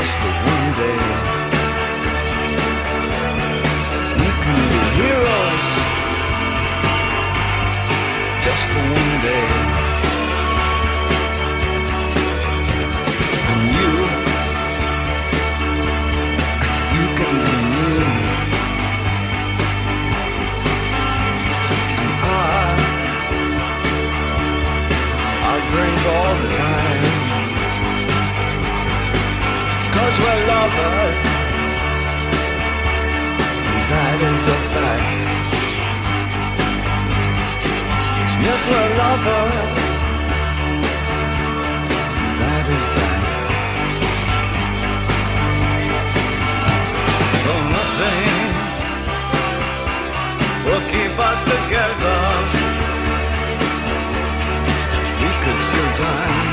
just for one day. We can be heroes just for one day. And you can be me. And I drink all the time. 'Cause we're lovers, and that is a fact. Yes, we're lovers, that is that. Though nothing will keep us together, we could steal time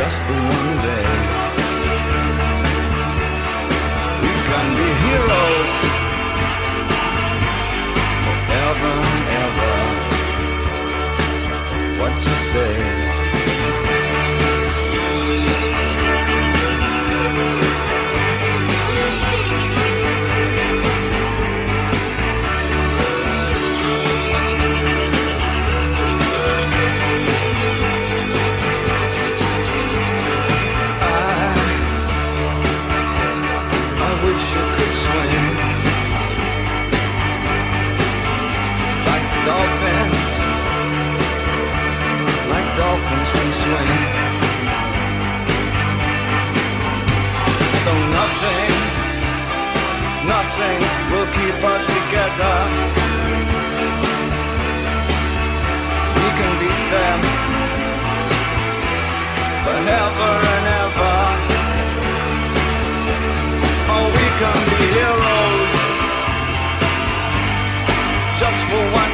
just for one day. We can be heroes forever and ever. What you say? Dolphins can swim. Though nothing will keep us together. We can beat them forever and ever. Oh, we can be heroes just for one